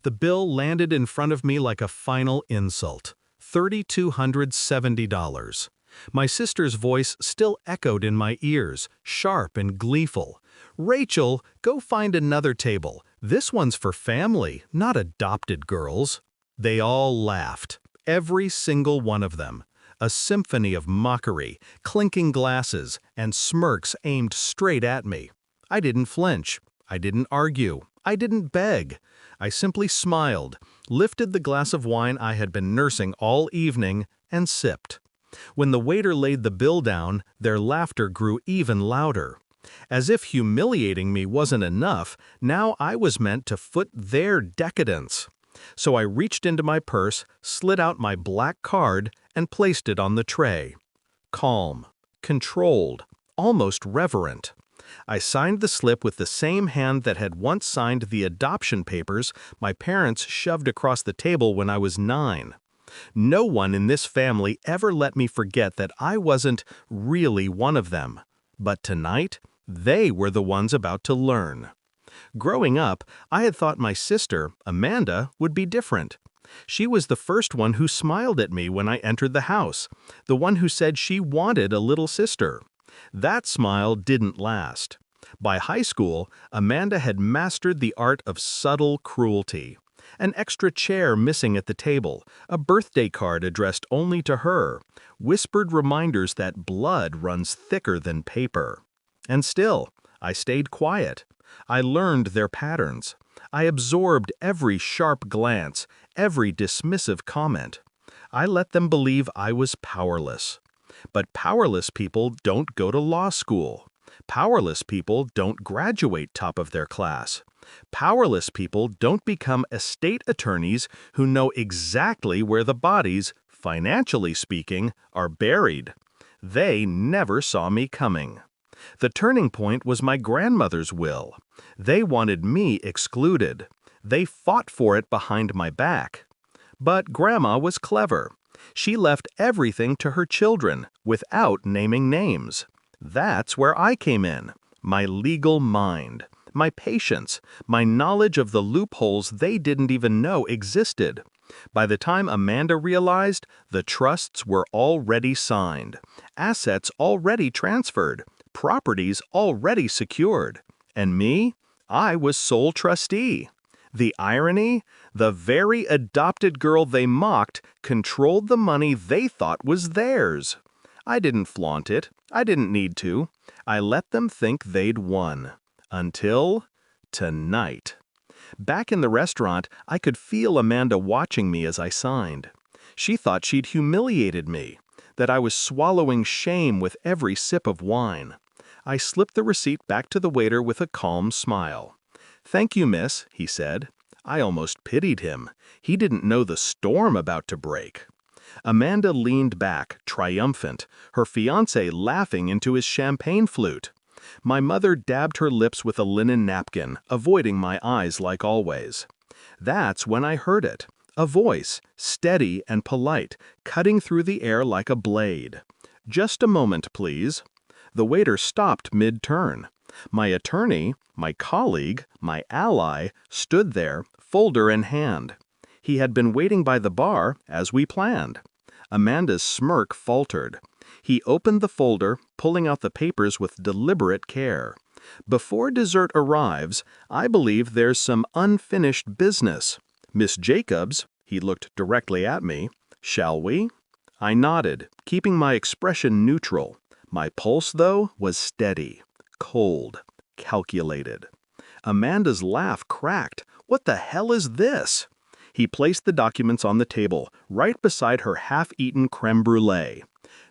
The bill landed in front of me like a final insult. $3,270. My sister's voice still echoed in my ears, sharp and gleeful. "Rachel, go find another table. This one's for family, not adopted girls." They all laughed, every single one of them. A symphony of mockery, clinking glasses, and smirks aimed straight at me. I didn't flinch. I didn't argue. I didn't beg. I simply smiled, lifted the glass of wine I had been nursing all evening, and sipped. When the waiter laid the bill down, their laughter grew even louder. As if humiliating me wasn't enough, now I was meant to foot their decadence. So I reached into my purse, slid out my black card, and placed it on the tray. Calm, controlled, almost reverent. I signed the slip with the same hand that had once signed the adoption papers my parents shoved across the table when I was 9. No one in this family ever let me forget that I wasn't really one of them. But tonight, they were the ones about to learn. Growing up, I had thought my sister, Amanda, would be different. She was the first one who smiled at me when I entered the house, the one who said she wanted a little sister. That smile didn't last. By high school, Amanda had mastered the art of subtle cruelty. An extra chair missing at the table, a birthday card addressed only to her, whispered reminders that blood runs thicker than paper. And still, I stayed quiet. I learned their patterns. I absorbed every sharp glance, every dismissive comment. I let them believe I was powerless. But powerless people don't go to law school. Powerless people don't graduate top of their class. Powerless people don't become estate attorneys who know exactly where the bodies, financially speaking, are buried. They never saw me coming. The turning point was my grandmother's will. They wanted me excluded. They fought for it behind my back. But Grandma was clever. She left everything to her children without naming names. That's where I came in. My legal mind, my patience, my knowledge of the loopholes they didn't even know existed. By the time Amanda realized, the trusts were already signed, assets already transferred, properties already secured. And me? I was sole trustee. The irony? The very adopted girl they mocked controlled the money they thought was theirs. I didn't flaunt it. I didn't need to. I let them think they'd won. Until tonight. Back in the restaurant, I could feel Amanda watching me as I signed. She thought she'd humiliated me, that I was swallowing shame with every sip of wine. I slipped the receipt back to the waiter with a calm smile. "Thank you, miss," he said. I almost pitied him. He didn't know the storm about to break. Amanda leaned back, triumphant, her fiancé laughing into his champagne flute. My mother dabbed her lips with a linen napkin, avoiding my eyes like always. That's when I heard it. A voice, steady and polite, cutting through the air like a blade. "Just a moment, please." The waiter stopped mid-turn. My attorney, my colleague, my ally, stood there, folder in hand. He had been waiting by the bar, as we planned. Amanda's smirk faltered. He opened the folder, pulling out the papers with deliberate care. "Before dessert arrives, I believe there's some unfinished business. Miss Jacobs," he looked directly at me, "shall we?" I nodded, keeping my expression neutral. My pulse, though, was steady, cold, calculated. Amanda's laugh cracked. "What the hell is this?" He placed the documents on the table, right beside her half-eaten creme brulee.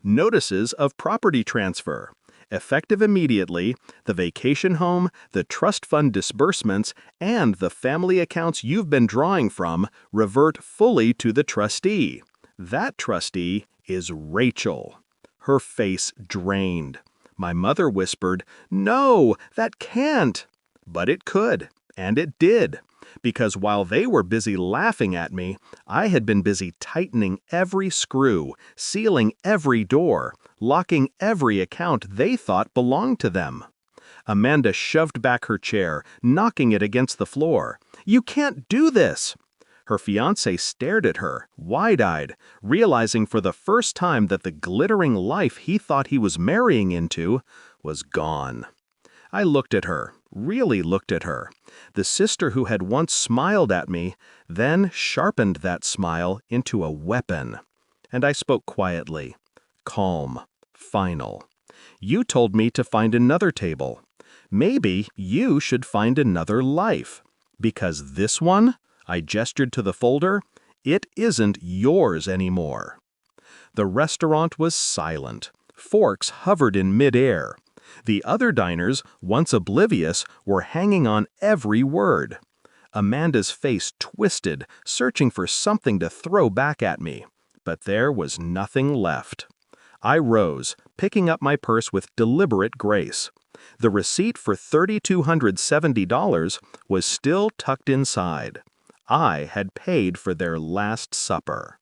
"Notices of property transfer. Effective immediately, the vacation home, the trust fund disbursements, and the family accounts you've been drawing from revert fully to the trustee. That trustee is Rachel." Her face drained. My mother whispered, "No, that can't." But it could, and it did. Because while they were busy laughing at me, I had been busy tightening every screw, sealing every door, locking every account they thought belonged to them. Amanda shoved back her chair, knocking it against the floor. You can't do this!" Her fiancé stared at her, wide-eyed, realizing for the first time that the glittering life he thought he was marrying into was gone. I looked at her, really looked at her, the sister who had once smiled at me, then sharpened that smile into a weapon. And I spoke quietly, calm, final. "You told me to find another table. Maybe you should find another life. Because this one," I gestured to the folder, "it isn't yours anymore." The restaurant was silent. Forks hovered in midair. The other diners, once oblivious, were hanging on every word. Amanda's face twisted, searching for something to throw back at me. But there was nothing left. I rose, picking up my purse with deliberate grace. The receipt for $3,270 was still tucked inside. I had paid for their last supper.